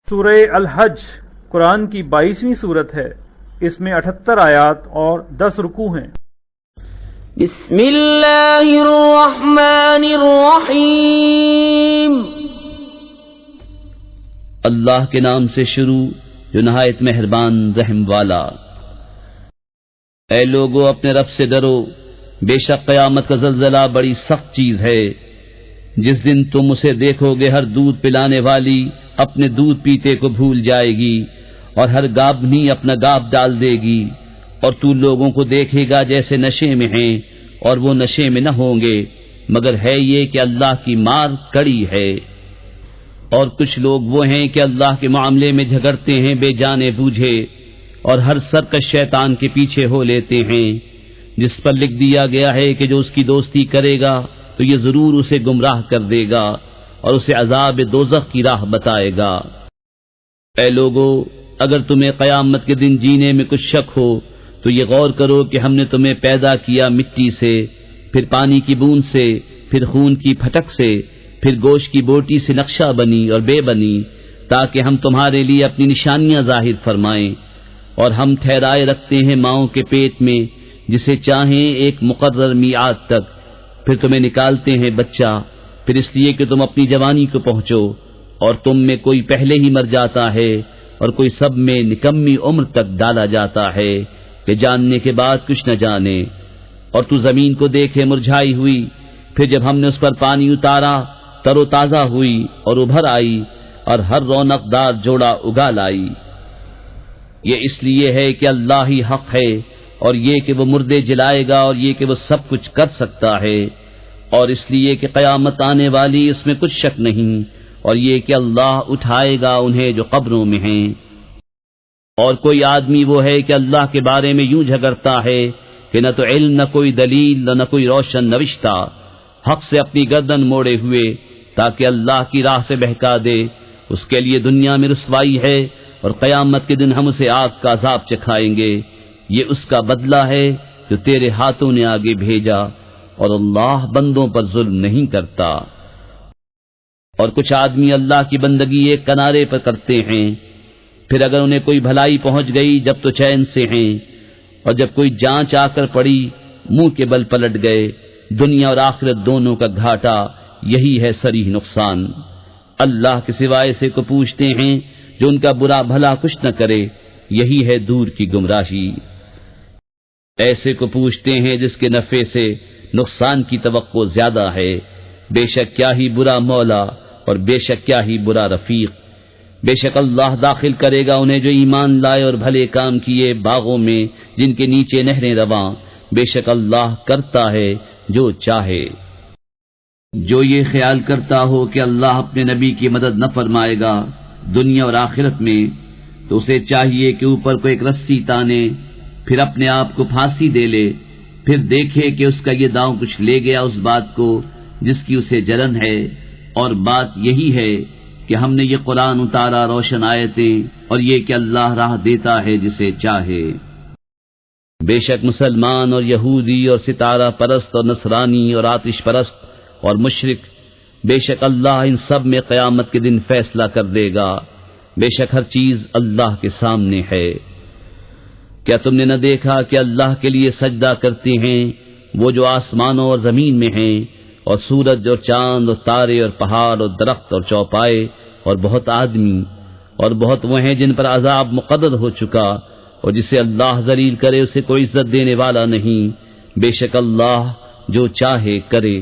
سورہ الحج قرآن کی 22ویں سورت ہے۔ اس میں 78 آیات اور 10 رکوع ہیں۔ بسم اللہ الرحمن الرحیم۔ اللہ کے نام سے شروع جو نہایت مہربان رحم والا۔ اے لوگو اپنے رب سے ڈرو، بے شک قیامت کا زلزلہ بڑی سخت چیز ہے۔ جس دن تم اسے دیکھو گے ہر دودھ پلانے والی اپنے دودھ پیتے کو بھول جائے گی اور ہر گابنی اپنا گاب ڈال دے گی، اور تو لوگوں کو دیکھے گا جیسے نشے میں ہیں اور وہ نشے میں نہ ہوں گے، مگر ہے یہ کہ اللہ کی مار کڑی ہے۔ اور کچھ لوگ وہ ہیں کہ اللہ کے معاملے میں جھگڑتے ہیں بے جانے بوجھے، اور ہر سرکش شیطان کے پیچھے ہو لیتے ہیں، جس پر لکھ دیا گیا ہے کہ جو اس کی دوستی کرے گا تو یہ ضرور اسے گمراہ کر دے گا اور اسے عذاب دوزخ کی راہ بتائے گا۔ اے لوگو اگر تمہیں قیامت کے دن جینے میں کچھ شک ہو تو یہ غور کرو کہ ہم نے تمہیں پیدا کیا مٹی سے، پھر پانی کی بوند سے، پھر خون کی پھٹک سے، پھر گوشت کی بوٹی سے نقشہ بنی اور بے بنی، تاکہ ہم تمہارے لیے اپنی نشانیاں ظاہر فرمائیں۔ اور ہم ٹھہرائے رکھتے ہیں ماؤں کے پیٹ میں جسے چاہیں ایک مقرر میعاد تک، پھر تمہیں نکالتے ہیں بچہ، پھر اس لیے کہ تم اپنی جوانی کو پہنچو، اور تم میں کوئی پہلے ہی مر جاتا ہے اور کوئی سب میں نکمی عمر تک ڈالا جاتا ہے کہ جاننے کے بعد کچھ نہ جانے۔ اور تو زمین کو دیکھے مرجھائی ہوئی، پھر جب ہم نے اس پر پانی اتارا تر و تازہ ہوئی اور ابھر آئی اور ہر رونق دار جوڑا اگا لائی۔ یہ اس لیے ہے کہ اللہ ہی حق ہے، اور یہ کہ وہ مردے جلائے گا، اور یہ کہ وہ سب کچھ کر سکتا ہے، اور اس لیے کہ قیامت آنے والی اس میں کچھ شک نہیں، اور یہ کہ اللہ اٹھائے گا انہیں جو قبروں میں ہیں۔ اور کوئی آدمی وہ ہے کہ اللہ کے بارے میں یوں جھگڑتا ہے کہ نہ تو علم، نہ کوئی دلیل، نہ کوئی روشن نوشتہ، حق سے اپنی گردن موڑے ہوئے تاکہ اللہ کی راہ سے بہکا دے، اس کے لیے دنیا میں رسوائی ہے، اور قیامت کے دن ہم اسے آگ کا عذاب چکھائیں گے۔ یہ اس کا بدلہ ہے جو تیرے ہاتھوں نے آگے بھیجا، اور اللہ بندوں پر ظلم نہیں کرتا۔ اور کچھ آدمی اللہ کی بندگی ایک کنارے پر کرتے ہیں، پھر اگر انہیں کوئی بھلائی پہنچ گئی جب تو چین سے ہیں، اور جب کوئی جانچ آ کر پڑی منہ کے بل پلٹ گئے۔ دنیا اور آخرت دونوں کا گھاٹا یہی ہے صریح نقصان۔ اللہ کے سوائے سے کو پوچھتے ہیں جو ان کا برا بھلا کچھ نہ کرے، یہی ہے دور کی گمراہی۔ ایسے کو پوچھتے ہیں جس کے نفع سے نقصان کی توقع زیادہ ہے، بے شک کیا ہی برا مولا اور بے شک کیا ہی برا رفیق۔ بے شک اللہ داخل کرے گا انہیں جو ایمان لائے اور بھلے کام کیے باغوں میں جن کے نیچے نہریں رواں، بے شک اللہ کرتا ہے جو چاہے۔ جو یہ خیال کرتا ہو کہ اللہ اپنے نبی کی مدد نہ فرمائے گا دنیا اور آخرت میں، تو اسے چاہیے کہ اوپر کو ایک رسی تانے، پھر اپنے آپ کو پھانسی دے لے، پھر دیکھے کہ اس کا یہ داؤں کچھ لے گیا اس بات کو جس کی اسے جلن ہے۔ اور بات یہی ہے کہ ہم نے یہ قرآن اتارا روشن آیتیں، اور یہ کہ اللہ راہ دیتا ہے جسے چاہے۔ بے شک مسلمان اور یہودی اور ستارہ پرست اور نصرانی اور آتش پرست اور مشرک، بے شک اللہ ان سب میں قیامت کے دن فیصلہ کر دے گا۔ بے شک ہر چیز اللہ کے سامنے ہے۔ کیا تم نے نہ دیکھا کہ اللہ کے لیے سجدہ کرتے ہیں وہ جو آسمانوں اور زمین میں ہیں، اور سورج اور چاند اور تارے اور پہاڑ اور درخت اور چوپائے اور بہت آدمی، اور بہت وہ ہیں جن پر عذاب مقرر ہو چکا، اور جسے اللہ ذلیل کرے اسے کوئی عزت دینے والا نہیں۔ بے شک اللہ جو چاہے کرے۔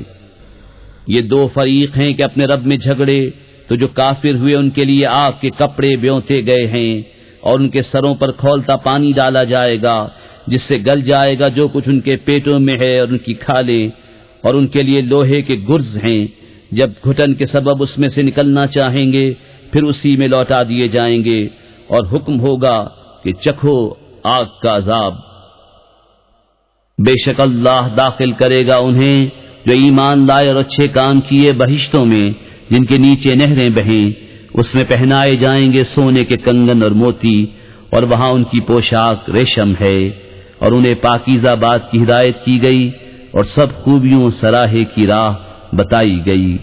یہ دو فریق ہیں کہ اپنے رب میں جھگڑے، تو جو کافر ہوئے ان کے لیے آگ کے کپڑے بیونتے گئے ہیں، اور ان کے سروں پر کھولتا پانی ڈالا جائے گا جس سے گل جائے گا جو کچھ ان کے پیٹوں میں ہے اور ان کی کھالیں، اور ان کے لیے لوہے کے گرز ہیں، جب گھٹن کے سبب اس میں سے نکلنا چاہیں گے پھر اسی میں لوٹا دیے جائیں گے، اور حکم ہوگا کہ چکھو آگ کا عذاب۔ بے شک اللہ داخل کرے گا انہیں جو ایمان لائے اور اچھے کام کیے بہشتوں میں جن کے نیچے نہریں بہیں، اس میں پہنائے جائیں گے سونے کے کنگن اور موتی، اور وہاں ان کی پوشاک ریشم ہے، اور انہیں پاکیزہ بات کی ہدایت کی گئی، اور سب خوبیوں سراہے کی راہ بتائی گئی۔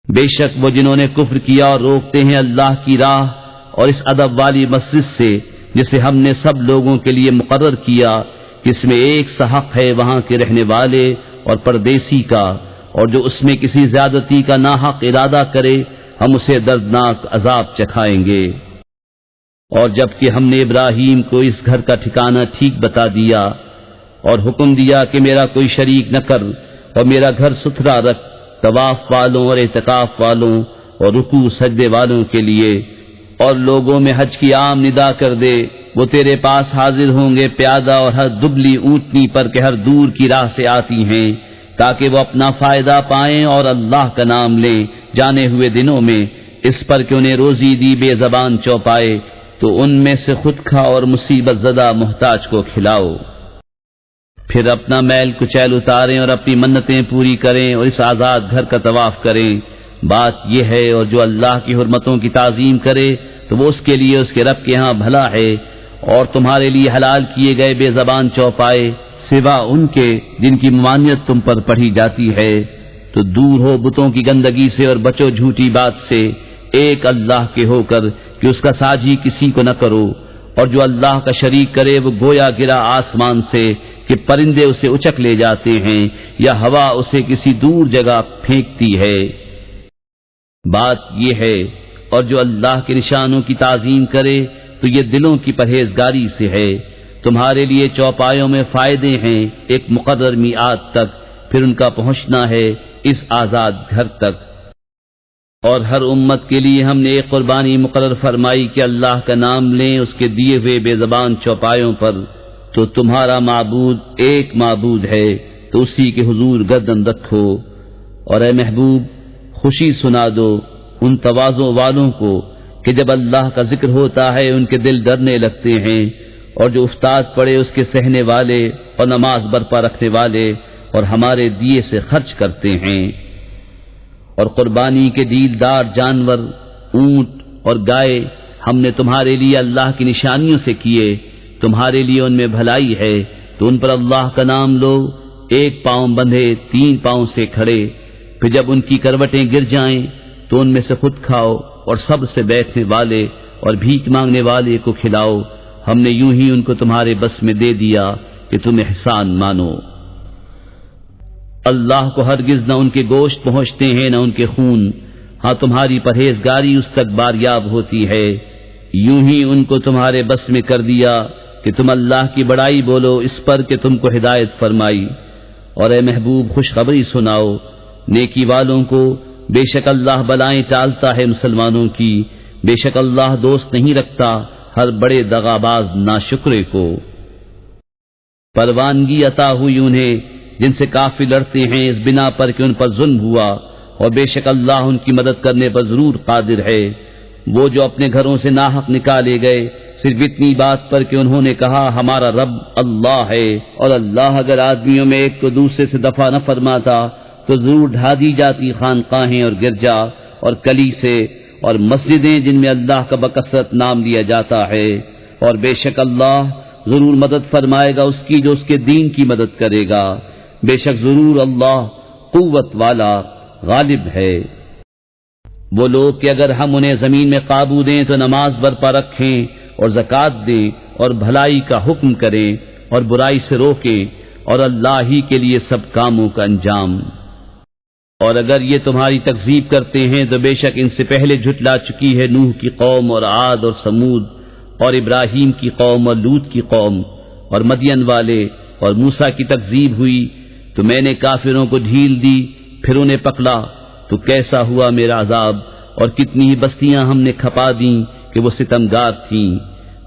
بے شک وہ جنہوں نے کفر کیا اور روکتے ہیں اللہ کی راہ اور اس ادب والی مسجد سے جسے ہم نے سب لوگوں کے لیے مقرر کیا کہ اس میں ایک سا حق ہے وہاں کے رہنے والے اور پردیسی کا، اور جو اس میں کسی زیادتی کا ناحق ارادہ کرے ہم اسے دردناک عذاب چکھائیں گے۔ اور جبکہ ہم نے ابراہیم کو اس گھر کا ٹھکانہ ٹھیک بتا دیا اور حکم دیا کہ میرا کوئی شریک نہ کر اور میرا گھر ستھرا رکھ طواف والوں اور اعتکاف والوں اور رکوع سجدے والوں کے لیے، اور لوگوں میں حج کی عام ندا کر دے، وہ تیرے پاس حاضر ہوں گے پیادہ اور ہر دبلی اونٹنی پر کہ ہر دور کی راہ سے آتی ہیں، تاکہ وہ اپنا فائدہ پائیں اور اللہ کا نام لیں جانے ہوئے دنوں میں، اس پر کہ انہیں روزی دی بے زبان چوپائے تو ان میں سے خود کھا اور مصیبت زدہ محتاج کو کھلاؤ۔ پھر اپنا میل کچیل اتاریں اور اپنی منتیں پوری کریں اور اس آزاد گھر کا طواف کریں۔ بات یہ ہے، اور جو اللہ کی حرمتوں کی تعظیم کرے تو وہ اس کے لیے اس کے رب کے ہاں بھلا ہے، اور تمہارے لیے حلال کیے گئے بے زبان چوپائے سوا ان کے جن کی ممانعت تم پر پڑھی جاتی ہے، تو دور ہو بتوں کی گندگی سے اور بچو جھوٹی بات سے، ایک اللہ کے ہو کر کہ اس کا ساجی کسی کو نہ کرو، اور جو اللہ کا شریک کرے وہ گویا گرا آسمان سے کہ پرندے اسے اچک لے جاتے ہیں یا ہوا اسے کسی دور جگہ پھینکتی ہے۔ بات یہ ہے، اور جو اللہ کے نشانوں کی تعظیم کرے تو یہ دلوں کی پرہیزگاری سے ہے۔ تمہارے لیے چوپایوں میں فائدے ہیں ایک مقرر میعاد تک، پھر ان کا پہنچنا ہے اس آزاد گھر تک۔ اور ہر امت کے لیے ہم نے ایک قربانی مقرر فرمائی کہ اللہ کا نام لیں اس کے دیے ہوئے بے زبان چوپایوں پر، تو تمہارا معبود ایک معبود ہے تو اسی کے حضور گردن رکھو۔ اور اے محبوب خوشی سنا دو ان تواضع والوں کو کہ جب اللہ کا ذکر ہوتا ہے ان کے دل ڈرنے لگتے ہیں، اور جو افتاد پڑے اس کے سہنے والے اور نماز برپا رکھنے والے اور ہمارے دیے سے خرچ کرتے ہیں۔ اور قربانی کے دیلدار جانور اونٹ اور گائے ہم نے تمہارے لیے اللہ کی نشانیوں سے کیے، تمہارے لیے ان میں بھلائی ہے، تو ان پر اللہ کا نام لو، ایک پاؤں بندھے 3 پاؤں سے کھڑے، پھر جب ان کی کروٹیں گر جائیں تو ان میں سے خود کھاؤ اور سب سے بیٹھنے والے اور بھیک مانگنے والے کو کھلاؤ، ہم نے یوں ہی ان کو تمہارے بس میں دے دیا کہ تم احسان مانو۔ اللہ کو ہرگز نہ ان کے گوشت پہنچتے ہیں نہ ان کے خون، ہاں تمہاری پرہیزگاری اس تک باریاب ہوتی ہے۔ یوں ہی ان کو تمہارے بس میں کر دیا کہ تم اللہ کی بڑائی بولو اس پر کہ تم کو ہدایت فرمائی۔ اور اے محبوب خوشخبری سناؤ نیکی والوں کو، بے شک اللہ بلائیں ٹالتا ہے مسلمانوں کی، بے شک اللہ دوست نہیں رکھتا ہر بڑے دغاباز ناشکرے کو۔ پروانگی عطا ہوئی انہیں جن سے کافر لڑتے ہیں اس بنا پر کہ ان پر ظلم ہوا، اور بے شک اللہ ان کی مدد کرنے پر ضرور قادر ہے۔ وہ جو اپنے گھروں سے ناحق نکالے گئے صرف اتنی بات پر کہ انہوں نے کہا ہمارا رب اللہ ہے، اور اللہ اگر آدمیوں میں ایک کو دوسرے سے دفع نہ فرماتا تو ضرور ڈھا دی جاتی خانقاہیں اور گرجا اور کلیسے اور مسجدیں جن میں اللہ کا بکثرت نام لیا جاتا ہے، اور بے شک اللہ ضرور مدد فرمائے گا اس کی جو اس کے دین کی مدد کرے گا، بے شک ضرور اللہ قوت والا غالب ہے۔ وہ لوگ کہ اگر ہم انہیں زمین میں قابو دیں تو نماز برپا رکھیں اور زکوٰۃ دیں اور بھلائی کا حکم کریں اور برائی سے روکیں، اور اللہ ہی کے لیے سب کاموں کا انجام۔ اور اگر یہ تمہاری تکذیب کرتے ہیں تو بے شک ان سے پہلے جھٹلا چکی ہے نوح کی قوم اور عاد اور سمود اور ابراہیم کی قوم اور لوط کی قوم اور مدین والے، اور موسیٰ کی تکذیب ہوئی تو میں نے کافروں کو ڈھیل دی، پھر انہیں پکڑا تو کیسا ہوا میرا عذاب، اور کتنی ہی بستیاں ہم نے کھپا دیں کہ وہ ستمگار تھیں،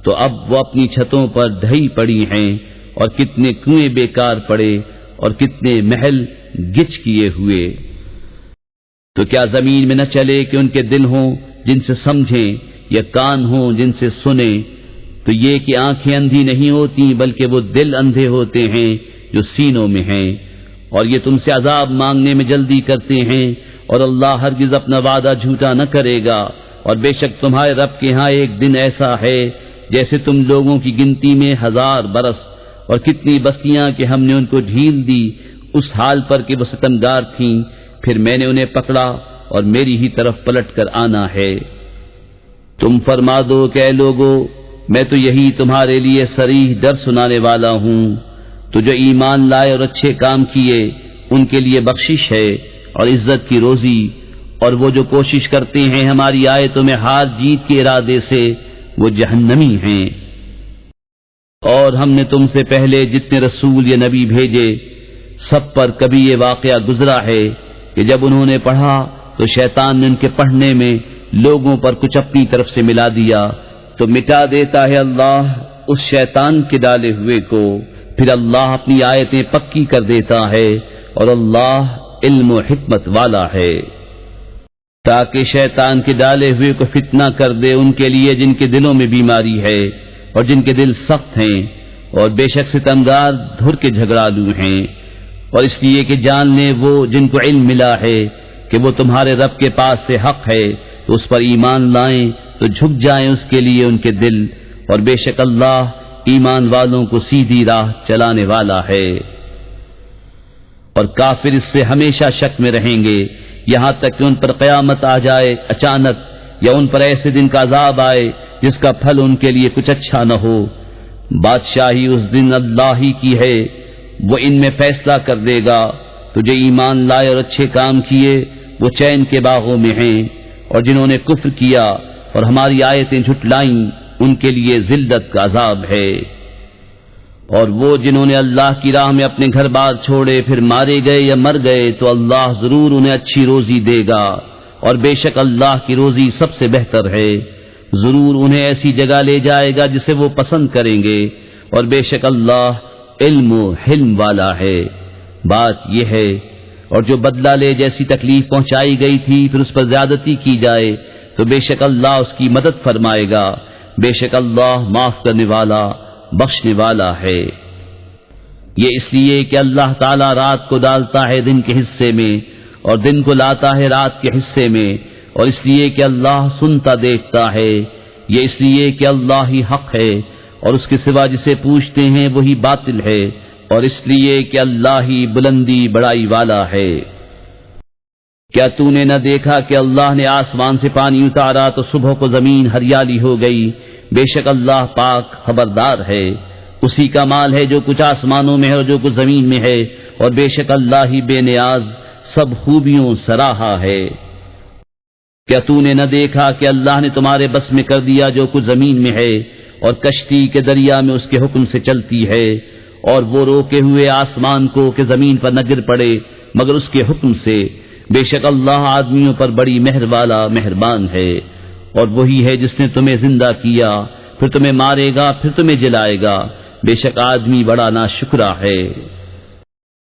تو اب وہ اپنی چھتوں پر ڈھئی پڑی ہیں، اور کتنے کنویں بیکار پڑے اور کتنے محل گچ کیے ہوئے۔ تو کیا زمین میں نہ چلے کہ ان کے دل ہوں جن سے سمجھیں، یا کان ہوں جن سے سنیں؟ تو یہ کہ آنکھیں اندھی نہیں ہوتی بلکہ وہ دل اندھے ہوتے ہیں جو سینوں میں ہیں، اور یہ تم سے عذاب مانگنے میں جلدی کرتے ہیں، اور اللہ ہرگز اپنا وعدہ جھوٹا نہ کرے گا، اور بے شک تمہارے رب کے ہاں ایک دن ایسا ہے جیسے تم لوگوں کی گنتی میں 1000 برس، اور کتنی بستیاں کہ ہم نے ان کو ڈھیل دی اس حال پر کہ وہ ستمگار تھیں، پھر میں نے انہیں پکڑا اور میری ہی طرف پلٹ کر آنا ہے۔ تم فرما دو کہ اے لوگو، میں تو یہی تمہارے لیے صریح ڈر سنانے والا ہوں۔ تو جو ایمان لائے اور اچھے کام کیے ان کے لیے بخشش ہے اور عزت کی روزی، اور وہ جو کوشش کرتے ہیں ہماری آیتوں میں ہار جیت کے ارادے سے وہ جہنمی ہیں۔ اور ہم نے تم سے پہلے جتنے رسول یا نبی بھیجے سب پر کبھی یہ واقعہ گزرا ہے کہ جب انہوں نے پڑھا تو شیطان نے ان کے پڑھنے میں لوگوں پر کچھ اپنی طرف سے ملا دیا، تو مٹا دیتا ہے اللہ اس شیطان کے ڈالے ہوئے کو، پھر اللہ اپنی آیتیں پکی کر دیتا ہے، اور اللہ علم و حکمت والا ہے، تاکہ شیطان کے ڈالے ہوئے کو فتنہ کر دے ان کے لیے جن کے دلوں میں بیماری ہے اور جن کے دل سخت ہیں، اور بے شک ستمگار دھر کے جھگڑالو ہیں۔ اور اس لیے کہ جان لیں وہ جن کو علم ملا ہے کہ وہ تمہارے رب کے پاس سے حق ہے، تو اس پر ایمان لائیں تو جھک جائیں اس کے لیے ان کے دل، اور بے شک اللہ ایمان والوں کو سیدھی راہ چلانے والا ہے۔ اور کافر اس سے ہمیشہ شک میں رہیں گے یہاں تک کہ ان پر قیامت آ جائے اچانک، یا ان پر ایسے دن کا عذاب آئے جس کا پھل ان کے لیے کچھ اچھا نہ ہو۔ بادشاہی اس دن اللہ ہی کی ہے، وہ ان میں فیصلہ کر دے گا۔ تو جو ایمان لائے اور اچھے کام کیے وہ چین کے باغوں میں ہیں، اور جنہوں نے کفر کیا اور ہماری آیتیں جھٹلائیں ان کے لیے ذلت کا عذاب ہے۔ اور وہ جنہوں نے اللہ کی راہ میں اپنے گھر بار چھوڑے پھر مارے گئے یا مر گئے تو اللہ ضرور انہیں اچھی روزی دے گا، اور بے شک اللہ کی روزی سب سے بہتر ہے۔ ضرور انہیں ایسی جگہ لے جائے گا جسے وہ پسند کریں گے، اور بے شک اللہ علم و حلم والا ہے۔ بات یہ ہے، اور جو بدلہ لے جیسی تکلیف پہنچائی گئی تھی پھر اس پر زیادتی کی جائے تو بے شک اللہ اس کی مدد فرمائے گا، بے شک اللہ معاف کرنے والا بخشنے والا ہے۔ یہ اس لیے کہ اللہ تعالیٰ رات کو ڈالتا ہے دن کے حصے میں اور دن کو لاتا ہے رات کے حصے میں، اور اس لیے کہ اللہ سنتا دیکھتا ہے۔ یہ اس لیے کہ اللہ ہی حق ہے اور اس کے سوا جسے پوچھتے ہیں وہی باطل ہے، اور اس لیے کہ اللہ ہی بلندی بڑائی والا ہے۔ کیا تو نے نہ دیکھا کہ اللہ نے آسمان سے پانی اتارا تو صبح کو زمین ہریالی ہو گئی؟ بے شک اللہ پاک خبردار ہے۔ اسی کا مال ہے جو کچھ آسمانوں میں ہے اور جو کچھ زمین میں ہے، اور بے شک اللہ ہی بے نیاز سب خوبیوں سراہا ہے۔ کیا تو نے نہ دیکھا کہ اللہ نے تمہارے بس میں کر دیا جو کچھ زمین میں ہے، اور کشتی کے دریا میں اس کے حکم سے چلتی ہے، اور وہ روکے ہوئے آسمان کو کہ زمین پر نہ گر پڑے مگر اس کے حکم سے۔ بے شک اللہ آدمیوں پر بڑی مہر والا مہربان ہے۔ اور وہی ہے جس نے تمہیں زندہ کیا پھر تمہیں مارے گا پھر تمہیں جلائے گا، بے شک آدمی بڑا ناشکرا ہے۔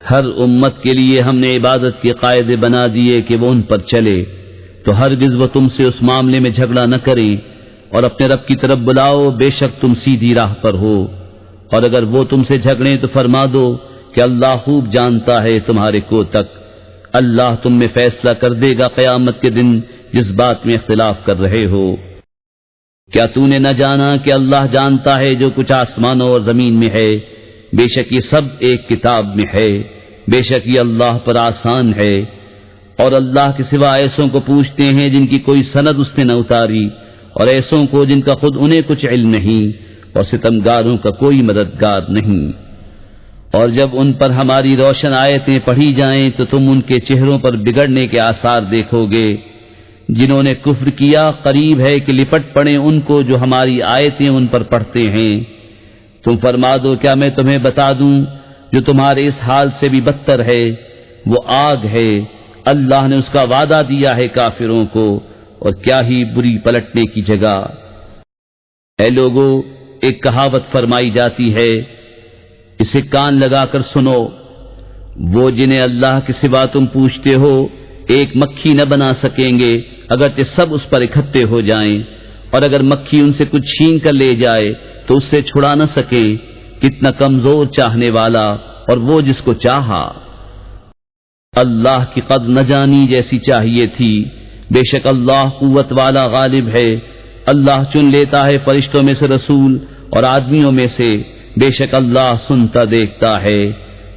ہر امت کے لیے ہم نے عبادت کے قاعدے بنا دیے کہ وہ ان پر چلے، تو ہرگز وہ تم سے اس معاملے میں جھگڑا نہ کریں، اور اپنے رب کی طرف بلاؤ، بے شک تم سیدھی راہ پر ہو۔ اور اگر وہ تم سے جھگڑیں تو فرما دو کہ اللہ خوب جانتا ہے تمہارے کو تک، اللہ تم میں فیصلہ کر دے گا قیامت کے دن جس بات میں اختلاف کر رہے ہو۔ کیا تو نے نہ جانا کہ اللہ جانتا ہے جو کچھ آسمانوں اور زمین میں ہے؟ بے شک یہ سب ایک کتاب میں ہے، بے شک یہ اللہ پر آسان ہے۔ اور اللہ کے سوا ایسوں کو پوچھتے ہیں جن کی کوئی سند اس نے نہ اتاری، اور ایسوں کو جن کا خود انہیں کچھ علم نہیں، اور ستمگاروں کا کوئی مددگار نہیں۔ اور جب ان پر ہماری روشن آیتیں پڑھی جائیں تو تم ان کے چہروں پر بگڑنے کے آثار دیکھو گے۔ جنہوں نے کفر کیا قریب ہے کہ لپٹ پڑیں ان کو جو ہماری آیتیں ان پر پڑھتے ہیں۔ تم فرما دو کیا میں تمہیں بتا دوں جو تمہارے اس حال سے بھی بدتر ہے؟ وہ آگ ہے، اللہ نے اس کا وعدہ دیا ہے کافروں کو، اور کیا ہی بری پلٹنے کی جگہ۔ اے لوگو، ایک کہاوت فرمائی جاتی ہے، اسے کان لگا کر سنو۔ وہ جنہیں اللہ کے سوا تم پوچھتے ہو ایک مکھی نہ بنا سکیں گے اگرچہ سب اس پر اکٹھے ہو جائیں، اور اگر مکھی ان سے کچھ چھین کر لے جائے تو اس سے چھڑا نہ سکے۔ کتنا کمزور چاہنے والا، اور وہ جس کو چاہا۔ اللہ کی قدر نہ جانی جیسی چاہیے تھی، بے شک اللہ قوت والا غالب ہے۔ اللہ چن لیتا ہے فرشتوں میں سے رسول اور آدمیوں میں سے، بے شک اللہ سنتا دیکھتا ہے،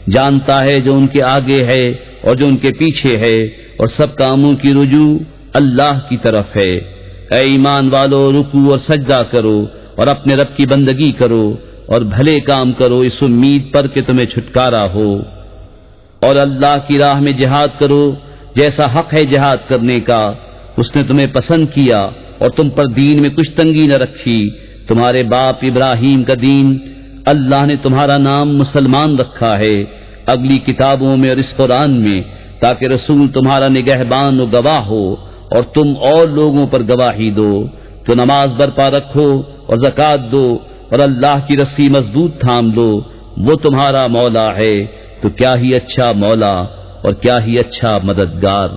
جانتا ہے جو ان کے آگے ہے اور جو ان کے پیچھے ہے، اور سب کاموں کی رجوع اللہ کی طرف ہے۔ اے ایمان والو، رکوع اور سجدہ کرو اور اپنے رب کی بندگی کرو اور بھلے کام کرو اس امید پر کہ تمہیں چھٹکارا ہو، اور اللہ کی راہ میں جہاد کرو جیسا حق ہے جہاد کرنے کا۔ اس نے تمہیں پسند کیا اور تم پر دین میں کچھ تنگی نہ رکھی۔ تمہارے باپ ابراہیم کا دین اللہ نے تمہارا نام مسلمان رکھا ہے اگلی کتابوں میں اور اس قرآن میں، تاکہ رسول تمہارا نگہبان و گواہ ہو اور تم اور لوگوں پر گواہی دو۔ تو نماز برپا رکھو اور زکوٰۃ دو اور اللہ کی رسی مضبوط تھام لو، وہ تمہارا مولا ہے، تو کیا ہی اچھا مولا اور کیا ہی اچھا مددگار۔